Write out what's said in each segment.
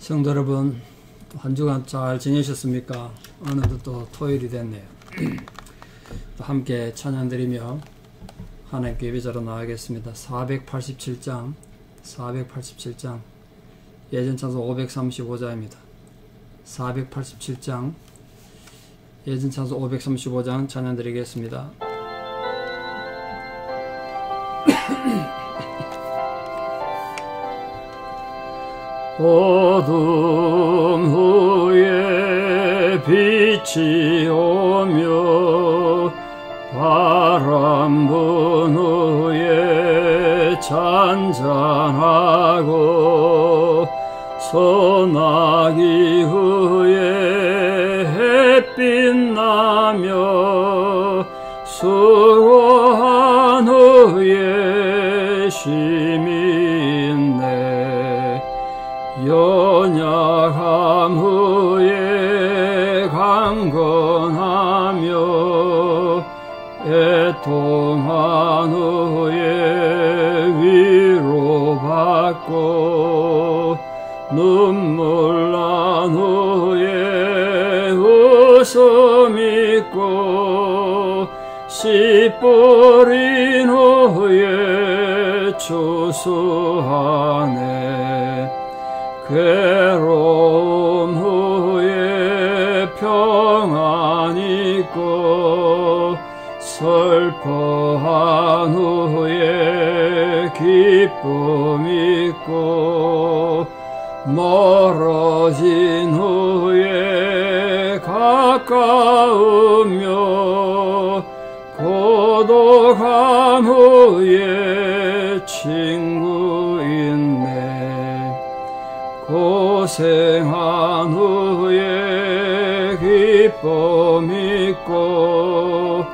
성도 여러분, 한 주간 잘 지내셨습니까? 어느덧 또 토요일이 됐네요. 또 함께 찬양드리며 하나님께 예배자로 나가겠습니다. 487장 예전 찬송 535자입니다. 487장 예전 찬송 535장 찬양드리겠습니다. 어둠 후에 빛이 오며 바람 분 후에 잔잔하고 소나기 후에 햇빛 나며 수고한 후에 쉼이 연약함 후에 강건하며 애통한 후에 위로받고 눈물 난 후에 웃음 있고 씨 뿌린 후에 추수하네. 괴로움 후에 평안 있고 슬퍼한 후에 기쁨 있고 멀어진 후에 가까우며 고독함 후에 친구 있네. 고생한 후에 기쁨 있고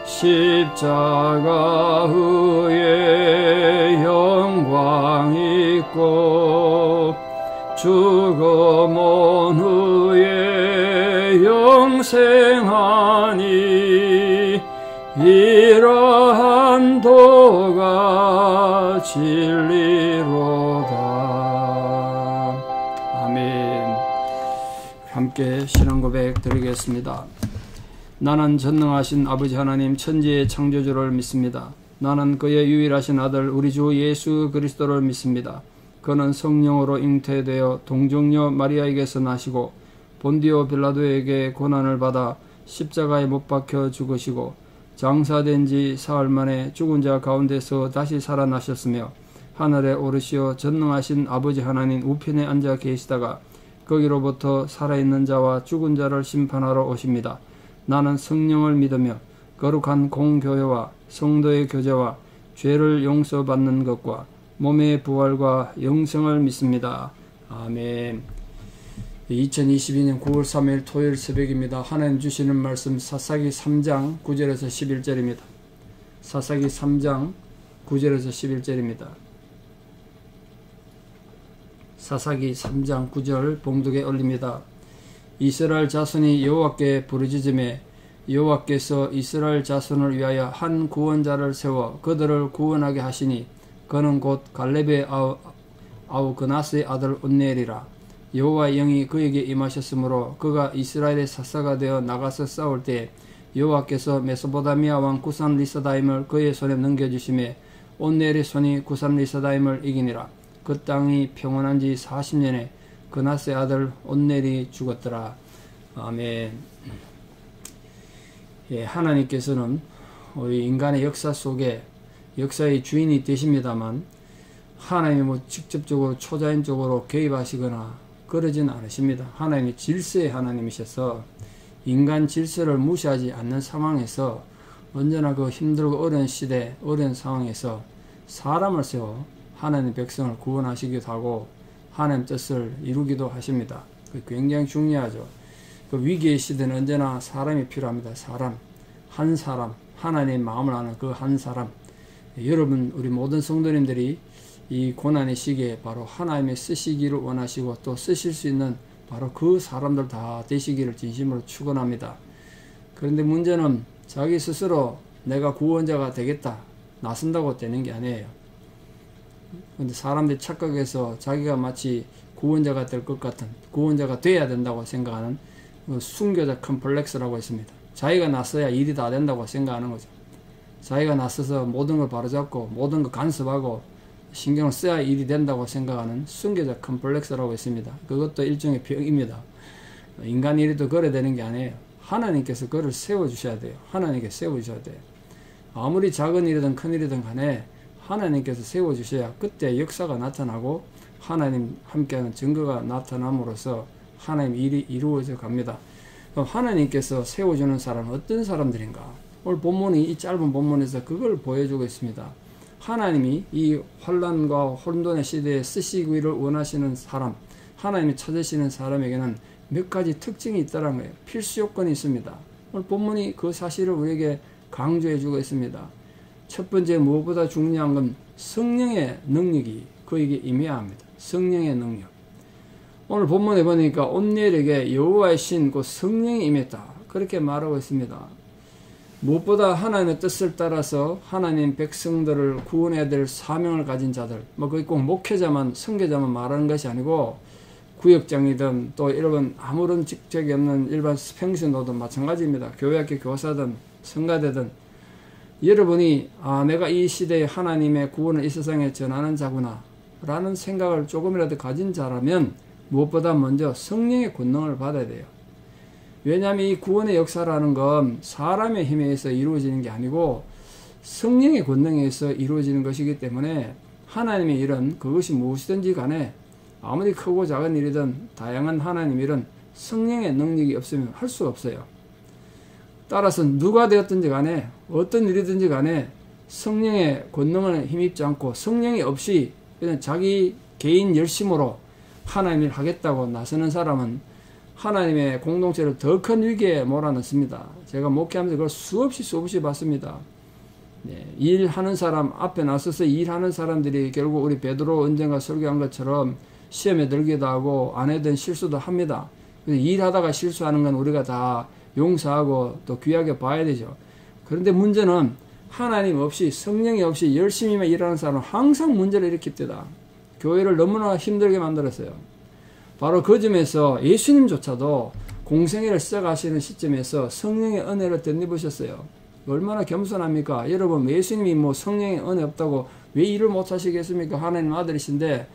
십자가 후에 영광 있고 죽음 온 후에 영생하니 이러한 도가 진리로다. 함께 신앙 고백 드리겠습니다. 나는 전능하신 아버지 하나님 천지의 창조주를 믿습니다. 나는 그의 유일하신 아들 우리 주 예수 그리스도를 믿습니다. 그는 성령으로 잉태되어 동정녀 마리아에게서 나시고 본디오 빌라도에게 고난을 받아 십자가에 못 박혀 죽으시고 장사된 지 사흘 만에 죽은 자 가운데서 다시 살아나셨으며 하늘에 오르시어 전능하신 아버지 하나님 우편에 앉아 계시다가 거기로부터 살아있는 자와 죽은 자를 심판하러 오십니다. 나는 성령을 믿으며 거룩한 공교회와 성도의 교제와 죄를 용서받는 것과 몸의 부활과 영생을 믿습니다. 아멘. 2022년 9월 3일 토요일 새벽입니다. 하나님 주시는 말씀 사사기 3장 9절에서 11절입니다. 사사기 3장 9절에서 11절입니다. 사사기 3장 9절 봉독에 올립니다. 이스라엘 자손이 여호와께 부르짖음에 여호와께서 이스라엘 자손을 위하여 한 구원자를 세워 그들을 구원하게 하시니 그는 곧 갈렙의 아우 그나스의 아들 온넬이라. 여호와의 영이 그에게 임하셨으므로 그가 이스라엘의 사사가 되어 나가서 싸울 때 여호와께서 메소포다미아 왕 구산 리사다임을 그의 손에 넘겨주심에 온넬의 손이 구산 리사다임을 이기니라. 그 땅이 평온한 지 40년에 그나스의 아들 온넬이 죽었더라. 아멘. 예, 하나님께서는 우리 인간의 역사 속에 역사의 주인이 되십니다만 하나님이 뭐 직접적으로 초자연적으로 개입하시거나 그러진 않으십니다. 하나님이 질서의 하나님이셔서 인간 질서를 무시하지 않는 상황에서 언제나 그 힘들고 어려운 시대, 어려운 상황에서 사람을 세워 하나님 백성을 구원하시기도 하고 하나님 뜻을 이루기도 하십니다. 굉장히 중요하죠. 그 위기의 시대는 언제나 사람이 필요합니다. 한 사람, 하나님의 마음을 아는 그 한 사람. 여러분, 우리 모든 성도님들이 이 고난의 시기에 바로 하나님의 쓰시기를 원하시고 또 쓰실 수 있는 바로 그 사람들 다 되시기를 진심으로 축원합니다. 그런데 문제는 자기 스스로 내가 구원자가 되겠다 나선다고 되는 게 아니에요. 근데 사람들이 착각해서 자기가 마치 구원자가 될 것 같은, 구원자가 돼야 된다고 생각하는 순교자 컴플렉스라고 있습니다. 자기가 났어야 일이 다 된다고 생각하는 거죠. 자기가 나서서 모든 걸 바로잡고 모든 걸 간섭하고 신경을 써야 일이 된다고 생각하는 순교자 컴플렉스라고 있습니다. 그것도 일종의 병입니다. 인간 일이도 그래 되는 게 아니에요. 하나님께서 그를 세워주셔야 돼요. 하나님께 세워주셔야 돼요. 아무리 작은 일이든 큰 일이든 간에 하나님께서 세워주셔야 그때 역사가 나타나고 하나님 함께하는 증거가 나타남으로써 하나님 일이 이루어져 갑니다. 그럼 하나님께서 세워주는 사람은 어떤 사람들인가? 오늘 본문이 이 짧은 본문에서 그걸 보여주고 있습니다. 하나님이 이 환난과 혼돈의 시대에 쓰시기를 원하시는 사람, 하나님이 찾으시는 사람에게는 몇 가지 특징이 있다는 거예요. 필수 요건이 있습니다. 오늘 본문이 그 사실을 우리에게 강조해 주고 있습니다. 첫 번째, 무엇보다 중요한 건 성령의 능력이 그에게 임해야 합니다. 성령의 능력. 오늘 본문에 보니까 온니엘에게 여호와의 신, 그 성령이 임했다. 그렇게 말하고 있습니다. 무엇보다 하나님의 뜻을 따라서 하나님 백성들을 구원해야 될 사명을 가진 자들, 그게 꼭 목회자만, 선교자만 말하는 것이 아니고 구역장이든 또 여러분 아무런 직책이 없는 일반 평신도든 마찬가지입니다. 교회학교 교사든 성가대든 여러분이 내가 이 시대에 하나님의 구원을 이 세상에 전하는 자구나 라는 생각을 조금이라도 가진 자라면 무엇보다 먼저 성령의 권능을 받아야 돼요. 왜냐하면 이 구원의 역사라는 건 사람의 힘에 의해서 이루어지는 게 아니고 성령의 권능에 의해서 이루어지는 것이기 때문에 하나님의 일은 그것이 무엇이든지 간에 아무리 크고 작은 일이든 다양한 하나님 일은 성령의 능력이 없으면 할 수가 없어요. 따라서 누가 되었든지 간에 어떤 일이든지 간에 성령의 권능을 힘입지 않고 성령이 없이 그냥 자기 개인 열심으로 하나님 일 하겠다고 나서는 사람은 하나님의 공동체를 더 큰 위기에 몰아넣습니다. 제가 목회하면서 그걸 수없이 봤습니다. 일하는 사람 앞에 나서서 일하는 사람들이 결국 우리 베드로 언젠가 설교한 것처럼 시험에 들기도 하고 안 해던 실수도 합니다. 일하다가 실수하는 건 우리가 다 용서하고 또 귀하게 봐야 되죠. 그런데 문제는 하나님 없이 성령이 없이 열심히만 일하는 사람은 항상 문제를 일으킵니다. 교회를 너무나 힘들게 만들었어요. 바로 그 점에서 예수님조차도 공생애를 시작하시는 시점에서 성령의 은혜를 덧입으셨어요. 얼마나 겸손합니까? 여러분, 예수님이 성령의 은혜 없다고 왜 일을 못 하시겠습니까? 하나님 아들이신데.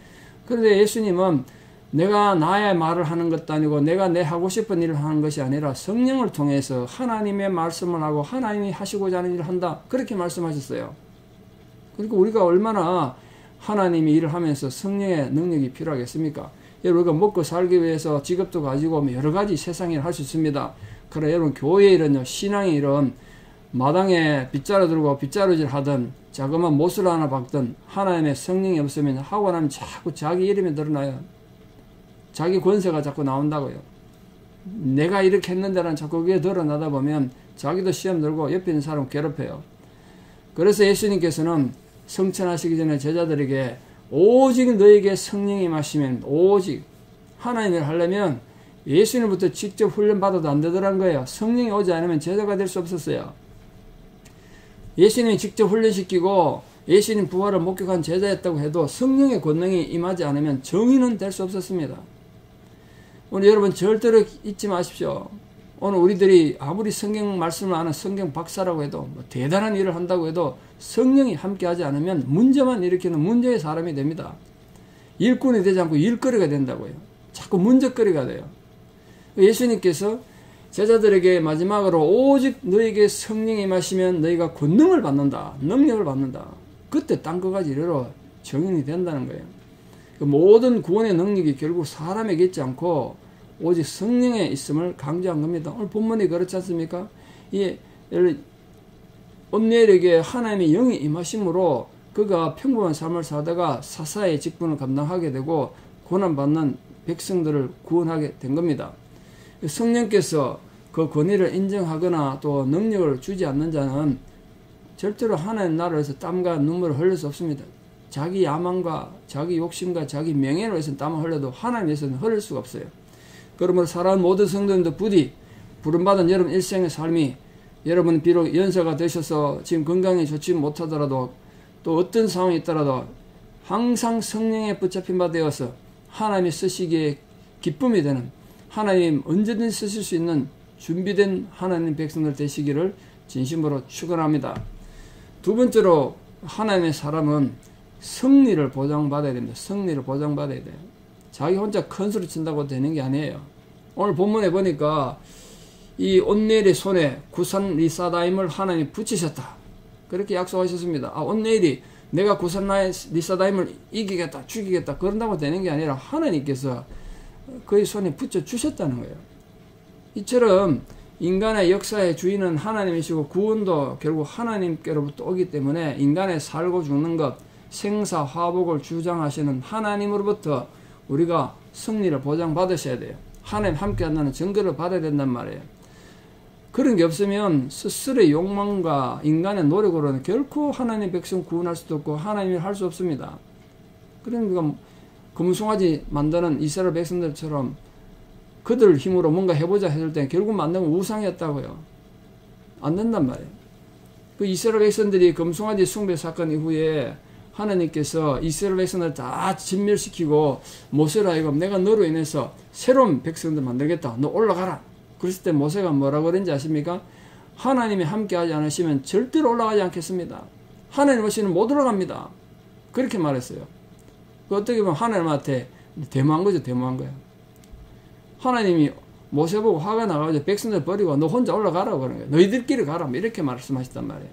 그런데 예수님은 내가 나의 말을 하는 것도 아니고 내가 내 하고 싶은 일을 하는 것이 아니라 성령을 통해서 하나님의 말씀을 하고 하나님이 하시고자 하는 일을 한다. 그렇게 말씀하셨어요. 그러니까 우리가 얼마나 하나님이 일을 하면서 성령의 능력이 필요하겠습니까? 여러분, 우리가 먹고 살기 위해서 직업도 가지고 여러 가지 세상 일을 할 수 있습니다. 그러나 여러분, 교회 일은요, 신앙의 일은 마당에 빗자루 들고 빗자루질 하든 자그마한 못을 하나 박든 하나님의 성령이 없으면 하고 나면 자꾸 자기 이름이 드러나요. 자기 권세가 자꾸 나온다고요. 내가 이렇게 했는데는 자꾸 그게 드러나다 보면 자기도 시험 들고 옆에 있는 사람 괴롭혀요. 그래서 예수님께서는 성천하시기 전에 제자들에게 오직 너에게 성령이 임하시면 오직 하나님을 하려면 예수님부터 직접 훈련받아도 안 되더란 거예요. 성령이 오지 않으면 제자가 될 수 없었어요. 예수님이 직접 훈련시키고 예수님 부활을 목격한 제자였다고 해도 성령의 권능이 임하지 않으면 정의는 될 수 없었습니다. 오늘 여러분 절대로 잊지 마십시오. 오늘 우리들이 아무리 성경 말씀을 아는 성경 박사라고 해도 대단한 일을 한다고 해도 성령이 함께하지 않으면 문제만 일으키는 문제의 사람이 됩니다. 일꾼이 되지 않고 일거리가 된다고요. 자꾸 문제거리가 돼요. 예수님께서 제자들에게 마지막으로 오직 너에게 성령이 임하시면 너희가 권능을 받는다. 능력을 받는다. 그때 땅끝까지 이르러 정인이 된다는 거예요. 모든 구원의 능력이 결국 사람에게 있지 않고 오직 성령에 있음을 강조한 겁니다. 오늘 본문이 그렇지 않습니까? 온니엘에게 하나님의 영이 임하심으로 그가 평범한 삶을 살다가 사사의 직분을 감당하게 되고 고난받는 백성들을 구원하게 된 겁니다. 성령께서 그 권위를 인정하거나 또 능력을 주지 않는 자는 절대로 하나님 나라에서 땀과 눈물을 흘릴 수 없습니다. 자기 야망과 자기 욕심과 자기 명예를 위해서 땀을 흘려도 하나님에서는 흘릴 수가 없어요. 그러므로 살아온 모든 성도님들 부디 부름받은 여러분 일생의 삶이 여러분 비록 연세가 되셔서 지금 건강이 좋지 못하더라도 또 어떤 상황이 있더라도 항상 성령에 붙잡힌 바 되어서 하나님이 쓰시기에 기쁨이 되는, 하나님 언제든 쓰실 수 있는 준비된 하나님 백성들 되시기를 진심으로 축원합니다. 두 번째로, 하나님의 사람은 승리를 보장받아야 됩니다. 승리를 보장받아야 돼요. 자기 혼자 큰 소리 친다고 되는 게 아니에요. 오늘 본문에 보니까 이 온넬의 손에 구산 리사다임을 하나님이 붙이셨다, 그렇게 약속하셨습니다. 온넬이 내가 구산 리사다임을 이기겠다, 죽이겠다, 그런다고 되는 게 아니라 하나님께서 그의 손에 붙여주셨다는 거예요. 이처럼 인간의 역사의 주인은 하나님이시고 구원도 결국 하나님께로부터 오기 때문에 인간의 살고 죽는 것, 생사화복을 주장하시는 하나님으로부터 우리가 승리를 보장받으셔야 돼요. 하나님 함께 한다는 증거를 받아야 된단 말이에요. 그런 게 없으면 스스로의 욕망과 인간의 노력으로는 결코 하나님 백성 구원할 수도 없고 하나님이 할 수 없습니다. 그러니까 금송아지 만드는 이스라엘 백성들처럼 그들 힘으로 뭔가 해보자 했을 때 결국 만든 건 우상이었다고요. 안 된단 말이에요. 그 이스라엘 백성들이 금송아지 숭배 사건 이후에 하나님께서 이스라엘 백성들 다 진멸시키고 모세로 하여금 내가 너로 인해서 새로운 백성들 만들겠다, 너 올라가라. 그랬을 때 모세가 뭐라고 그랬는지 아십니까? 하나님이 함께하지 않으시면 절대로 올라가지 않겠습니다. 하나님 없이는 못 올라갑니다. 그렇게 말했어요. 어떻게 보면 하나님한테 데모한 거죠. 데모한 거예요. 하나님이 모세 보고 화가 나가지고 백성들 버리고 너 혼자 올라가라고 그러는 거예요. 너희들끼리 가라, 이렇게 말씀하셨단 말이에요.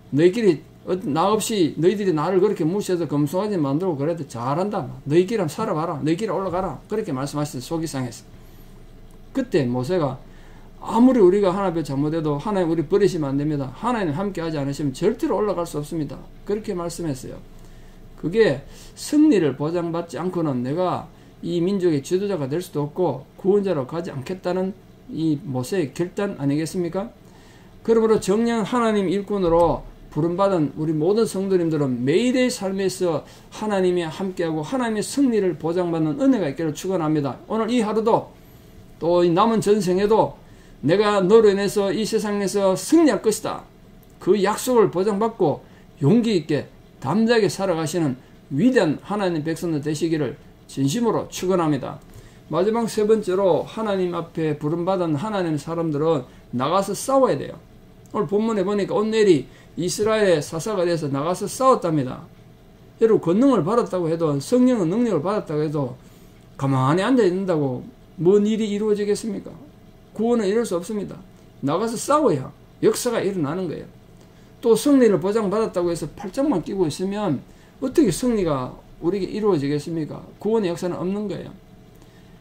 너희끼리, 나 없이 너희들이 나를 그렇게 무시해서 금송아지 만들고 그래도 잘한다, 너희끼리 한번 살아봐라, 너희끼리 올라가라, 그렇게 말씀하셨어요. 속이 상해서. 그때 모세가 아무리 우리가 하나님 잘못해도 하나님 우리 버리시면 안 됩니다. 하나님 함께 하지 않으시면 절대로 올라갈 수 없습니다. 그렇게 말씀했어요. 그게 승리를 보장받지 않고는 내가 이 민족의 지도자가 될 수도 없고 구원자로 가지 않겠다는 이 모세의 결단 아니겠습니까? 그러므로 정녕 하나님 일꾼으로 부름받은 우리 모든 성도님들은 매일의 삶에서 하나님이 함께하고 하나님의 승리를 보장받는 은혜가 있기를 축원합니다. 오늘 이 하루도 또 이 남은 전생에도 내가 너로 인해서 이 세상에서 승리할 것이다, 그 약속을 보장받고 용기 있게 담대하게 살아가시는 위대한 하나님 백성들 되시기를 진심으로 축원합니다. 마지막 세 번째로, 하나님 앞에 부름받은 하나님 사람들은 나가서 싸워야 돼요. 오늘 본문에 보니까 온넬이 이스라엘의 사사가 돼서 나가서 싸웠답니다. 여러분, 권능을 받았다고 해도, 성령의 능력을 받았다고 해도 가만히 앉아있는다고 뭔 일이 이루어지겠습니까? 구원은 이룰 수 없습니다. 나가서 싸워야 역사가 일어나는 거예요. 또 승리를 보장받았다고 해서 팔짱만 끼고 있으면 어떻게 승리가 우리에게 이루어지겠습니까? 구원의 역사는 없는 거예요.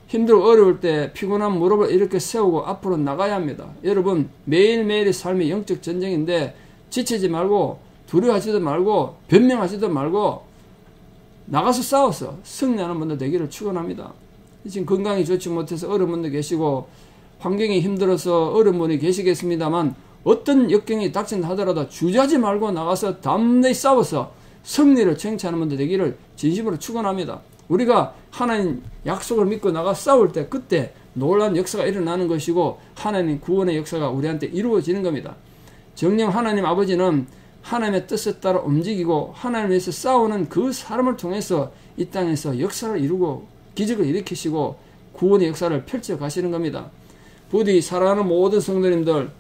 힘들고 어려울 때 피곤한 무릎을 이렇게 세우고 앞으로 나가야 합니다. 여러분, 매일매일의 삶이 영적 전쟁인데 지치지 말고 두려워하지도 말고 변명하지도 말고 나가서 싸워서 승리하는 분들 되기를 축원합니다. 지금 건강이 좋지 못해서 어려운 분도 계시고 환경이 힘들어서 어려운 분이 계시겠습니다만 어떤 역경이 닥친다 하더라도 주저하지 말고 나가서 담대히 싸워서 승리를 쟁취하는 분들 되기를 진심으로 축원합니다. 우리가 하나님 약속을 믿고 나가 싸울 때 그때 놀라운 역사가 일어나는 것이고 하나님 구원의 역사가 우리한테 이루어지는 겁니다. 정녕 하나님 아버지는 하나님의 뜻에 따라 움직이고 하나님을 위해서 싸우는 그 사람을 통해서 이 땅에서 역사를 이루고 기적을 일으키시고 구원의 역사를 펼쳐 가시는 겁니다. 부디 사랑하는 모든 성도님들,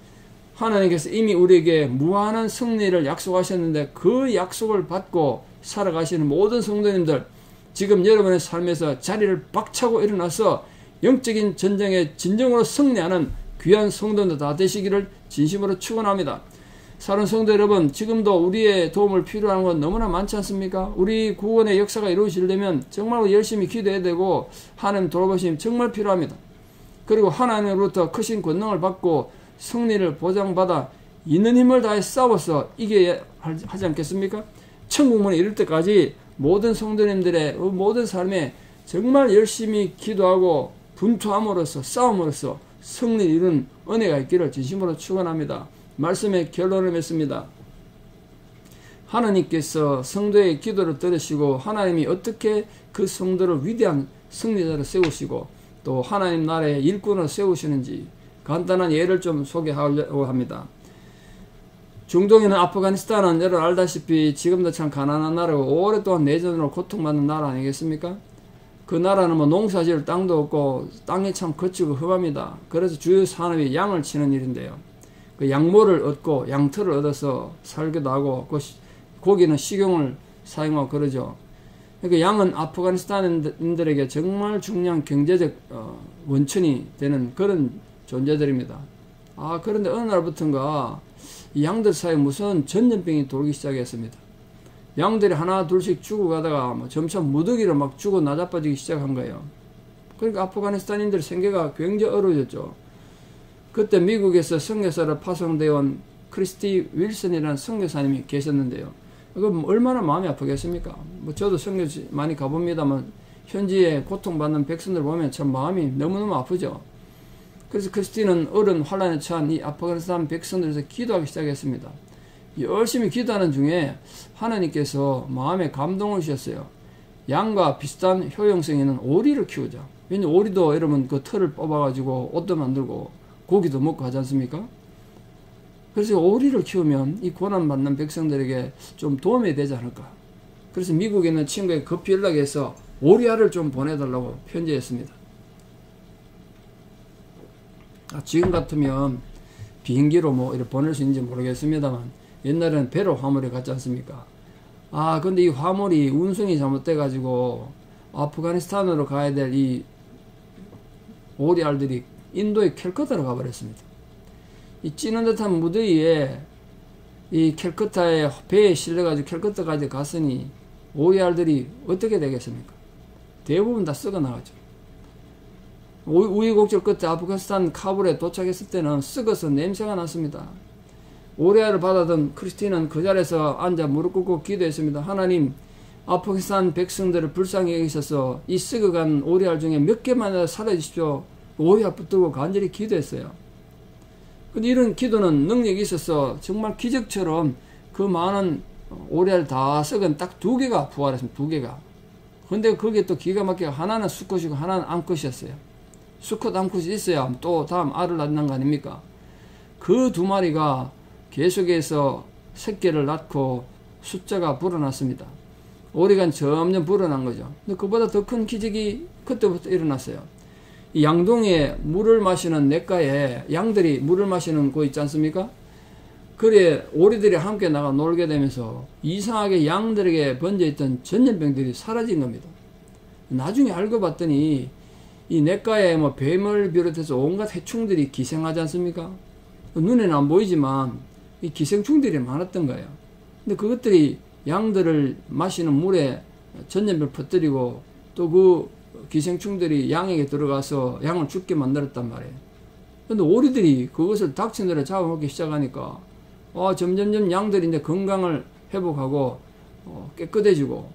하나님께서 이미 우리에게 무한한 승리를 약속하셨는데 그 약속을 받고 살아가시는 모든 성도님들, 지금 여러분의 삶에서 자리를 박차고 일어나서 영적인 전쟁에 진정으로 승리하는 귀한 성도들 다 되시기를 진심으로 축원합니다. 사랑하는 성도 여러분, 지금도 우리의 도움을 필요한 건 너무나 많지 않습니까? 우리 구원의 역사가 이루어지려면 정말 열심히 기도해야 되고 하나님 돌보심이 정말 필요합니다. 그리고 하나님으로부터 크신 권능을 받고 승리를 보장받아 있는 힘을 다해 싸워서 이겨야 하지 않겠습니까? 천국문에 이를 때까지 모든 성도님들의 모든 삶에 정말 열심히 기도하고 분투함으로써 싸움으로써 승리를 이룬 은혜가 있기를 진심으로 축원합니다. 말씀의 결론을 맺습니다. 하나님께서 성도의 기도를 들으시고 하나님이 어떻게 그 성도를 위대한 승리자로 세우시고 또 하나님 나라의 일꾼으로 세우시는지 간단한 예를 좀 소개하려고 합니다. 중동에는 아프가니스탄은 여러분 알다시피 지금도 참 가난한 나라고 오랫동안 내전으로 고통받는 나라 아니겠습니까? 그 나라는 뭐 농사지을 땅도 없고 땅이 참 거치고 험합니다. 그래서 주요 산업이 양을 치는 일인데요. 그 양모를 얻고 양털을 얻어서 살기도 하고 그 고기는 식용을 사용하고 그러죠. 그러니까 양은 아프가니스탄인들에게 정말 중요한 경제적 원천이 되는 그런 존재들입니다. 그런데 어느 날부터인가 이 양들 사이에 무슨 전염병이 돌기 시작했습니다. 양들이 하나 둘씩 죽어가다가 점차 무더기로 막 죽어 나자빠지기 시작한 거예요. 그러니까 아프가니스탄인들 생계가 굉장히 어려워졌죠. 그때 미국에서 선교사로 파송되어 온 크리스티 윌슨이라는 선교사님이 계셨는데요. 그럼 얼마나 마음이 아프겠습니까? 저도 선교 많이 가봅니다만 현지에 고통받는 백성들 보면 참 마음이 너무너무 아프죠. 그래서 크리스티는 어른 환란에 처한 이 아프가니스탄 백성들에서 기도하기 시작했습니다. 열심히 기도하는 중에 하나님께서 마음에 감동을 주셨어요. 양과 비슷한 효용성 있는 오리를 키우자. 왜냐면 오리도 여러분 그 털을 뽑아가지고 옷도 만들고 고기도 먹고 하지 않습니까? 그래서 오리를 키우면 이 고난받는 백성들에게 좀 도움이 되지 않을까. 그래서 미국에 있는 친구에게 급히 연락해서 오리알을 좀 보내달라고 편지했습니다. 지금 같으면 비행기로 뭐 이렇게 보낼 수 있는지 모르겠습니다만 옛날에는 배로 화물에 갔지 않습니까? 근데 이 화물이 운송이 잘못돼가지고 아프가니스탄으로 가야 될 이 오리알들이 인도의 캘커타로 가버렸습니다. 이 찌는 듯한 무더위에 이 캘커타에 배에 실려가지고 캘커타까지 갔으니 오리알들이 어떻게 되겠습니까? 대부분 다 썩어 나가죠. 우여곡절 끝에 아프가니스탄 카불에 도착했을 때는 썩어서 냄새가 났습니다. 오리알을 받아든 크리스티는 그 자리에서 앉아 무릎 꿇고 기도했습니다. 하나님, 아프가니스탄 백성들을 불쌍히 여기셔서 이 썩어간 오리알 중에 몇 개만 살아주십시오. 오리알 붙들고 간절히 기도했어요. 근데 이런 기도는 능력이 있어서 정말 기적처럼 그 많은 오리알 다 썩은 딱 2개가 부활했습니다. 2개가. 근데 그게 또 기가 막히게 하나는 수컷이고 하나는 암컷이었어요. 수컷 암컷이 있어야 또 다음 알을 낳는 거 아닙니까? 그 2마리가 계속해서 새끼를 낳고 숫자가 불어났습니다. 오리가 점점 불어난 거죠. 근데 그보다 더 큰 기적이 그때부터 일어났어요. 이 양동이에 물을 마시는 냇가에 양들이 물을 마시는 곳 있지 않습니까? 그래 오리들이 함께 나가 놀게 되면서 이상하게 양들에게 번져있던 전염병들이 사라진 겁니다. 나중에 알고 봤더니 이 냇가에 뭐 뱀을 비롯해서 온갖 해충들이 기생하지 않습니까? 눈에는 안 보이지만 이 기생충들이 많았던 거예요. 근데 그것들이 양들을 마시는 물에 전염병을 퍼뜨리고 또 그 기생충들이 양에게 들어가서 양을 죽게 만들었단 말이에요. 근데 오리들이 그것을 닥친 대로 잡아먹기 시작하니까 점점점 양들이 이제 건강을 회복하고 깨끗해지고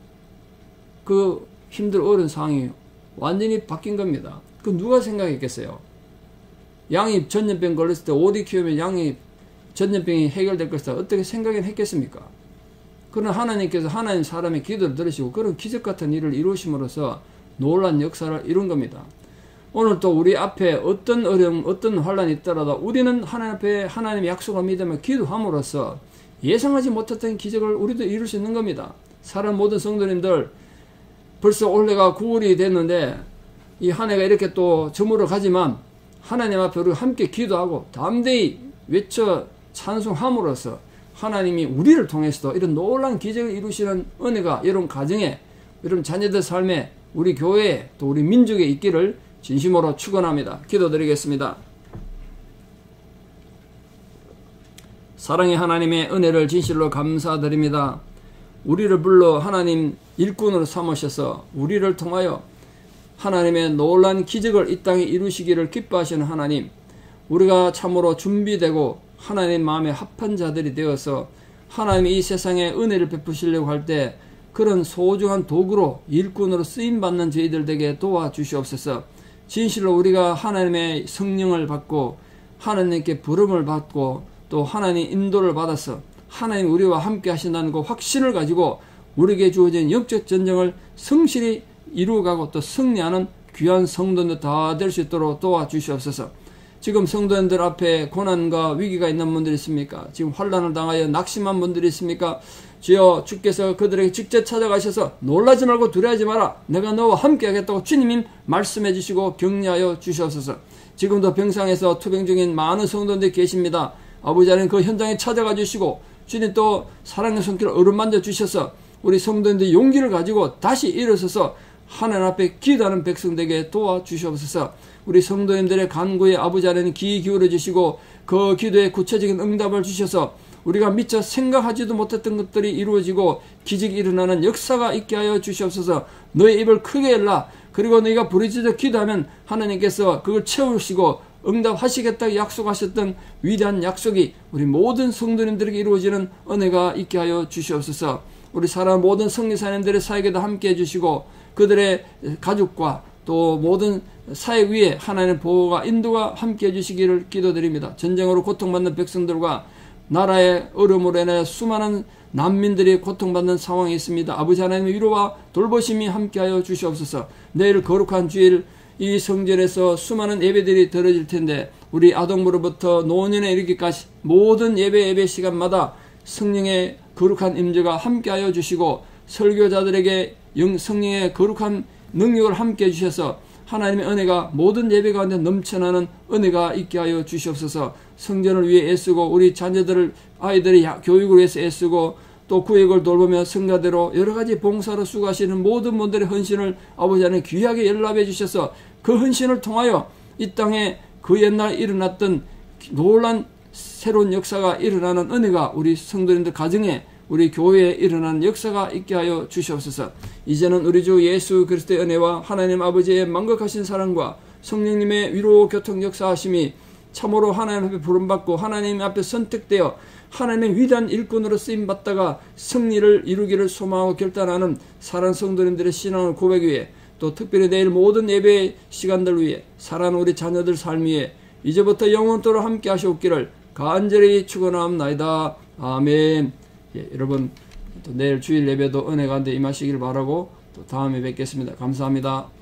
그 힘들 어려운 상황이 완전히 바뀐 겁니다. 그 누가 생각했겠어요? 양이 전염병 걸렸을 때 오리 키우면 양이 전염병이 해결될 것이다. 어떻게 생각은 했겠습니까? 그러나 하나님께서 하나님 사람의 기도를 들으시고 그런 기적 같은 일을 이루심으로써 놀란 역사를 이룬 겁니다. 오늘 또 우리 앞에 어떤 어려움, 어떤 환란이 있더라도 우리는 하나님 앞에 하나님의 약속을 믿으며 기도함으로써 예상하지 못했던 기적을 우리도 이룰 수 있는 겁니다. 사랑 모든 성도님들 벌써 올해가 9월이 됐는데 이 한 해가 이렇게 또 저물어 가지만 하나님 앞에 우리가 함께 기도하고 담대히 외쳐 찬송함으로써 하나님이 우리를 통해서도 이런 놀라운 기적을 이루시는 은혜가 여러분 가정에, 여러분 자녀들 삶에, 우리 교회에 또 우리 민족에 있기를 진심으로 축원합니다. 기도드리겠습니다. 사랑의 하나님의 은혜를 진실로 감사드립니다. 우리를 불러 하나님 일꾼으로 삼으셔서 우리를 통하여 하나님의 놀라운 기적을 이 땅에 이루시기를 기뻐하시는 하나님, 우리가 참으로 준비되고 하나님 마음에 합한 자들이 되어서 하나님이 이 세상에 은혜를 베푸시려고 할 때 그런 소중한 도구로 일꾼으로 쓰임받는 저희들 되게 도와주시옵소서. 진실로 우리가 하나님의 성령을 받고 하나님께 부름을 받고 또 하나님 인도를 받아서 하나님 우리와 함께 하신다는 그 확신을 가지고 우리에게 주어진 영적 전쟁을 성실히 이루어가고 또 승리하는 귀한 성도들 다 될 수 있도록 도와주시옵소서. 지금 성도님들 앞에 고난과 위기가 있는 분들이 있습니까? 지금 환난을 당하여 낙심한 분들이 있습니까? 주여, 주께서 그들에게 직접 찾아가셔서 놀라지 말고 두려워하지 마라, 내가 너와 함께 하겠다고 주님이 말씀해 주시고 격려하여 주시옵소서. 지금도 병상에서 투병 중인 많은 성도님들이 계십니다. 아버지 하나님, 그 현장에 찾아가 주시고 주님 또 사랑의 손길을 어루만져 주셔서 우리 성도님들이 용기를 가지고 다시 일어서서 하나님 앞에 기도하는 백성들에게 도와주시옵소서. 우리 성도님들의 간구에 아버지 하나님 귀 기울여 주시고 그 기도에 구체적인 응답을 주셔서 우리가 미처 생각하지도 못했던 것들이 이루어지고 기적이 일어나는 역사가 있게 하여 주시옵소서. 너의 입을 크게 열라. 그리고 너희가 부르짖어 기도하면 하나님께서 그걸 채우시고 응답하시겠다고 약속하셨던 위대한 약속이 우리 모든 성도님들에게 이루어지는 은혜가 있게 하여 주시옵소서. 우리 사랑하는 모든 성리사님들의 사역에도 함께 해주시고 그들의 가족과 또 모든 사역 위에 하나님의 보호가 인도가 함께 해주시기를 기도드립니다. 전쟁으로 고통받는 백성들과 나라의 어려움으로 인해 수많은 난민들이 고통받는 상황이 있습니다. 아버지 하나님의 위로와 돌보심이 함께하여 주시옵소서. 내일 거룩한 주일 이 성전에서 수많은 예배들이 드려질 텐데 우리 아동부로부터 노년에 이르기까지 모든 예배 시간마다 성령의 거룩한 임재가 함께하여 주시고 설교자들에게 성령의 거룩한 능력을 함께해 주셔서 하나님의 은혜가 모든 예배 가운데 넘쳐나는 은혜가 있게 하여 주시옵소서. 성전을 위해 애쓰고 우리 자녀들을 아이들의 교육을 위해서 애쓰고 또 구역을 돌보며 성가대로 여러가지 봉사로 수고하시는 모든 분들의 헌신을 아버지 하나님 귀하게 연락해 주셔서 그 헌신을 통하여 이 땅에 그 옛날 일어났던 놀란 새로운 역사가 일어나는 은혜가 우리 성도님들 가정에 우리 교회에 일어나는 역사가 있게 하여 주시옵소서. 이제는 우리 주 예수 그리스도의 은혜와 하나님 아버지의 만극하신 사랑과 성령님의 위로 교통 역사하심이 참으로 하나님 앞에 부름받고 하나님 앞에 선택되어 하나님의 위대한 일꾼으로 쓰임받다가 승리를 이루기를 소망하고 결단하는 사랑하는 성도님들의 신앙을 고백 위에 또 특별히 내일 모든 예배 시간들 위에 사랑하는 우리 자녀들 삶 위에 이제부터 영원토록 함께 하시옵기를 간절히 축원하옵나이다. 아멘. 여러분 또 내일 주일 예배도 은혜 가운데 임하시기를 바라고 또 다음에 뵙겠습니다. 감사합니다.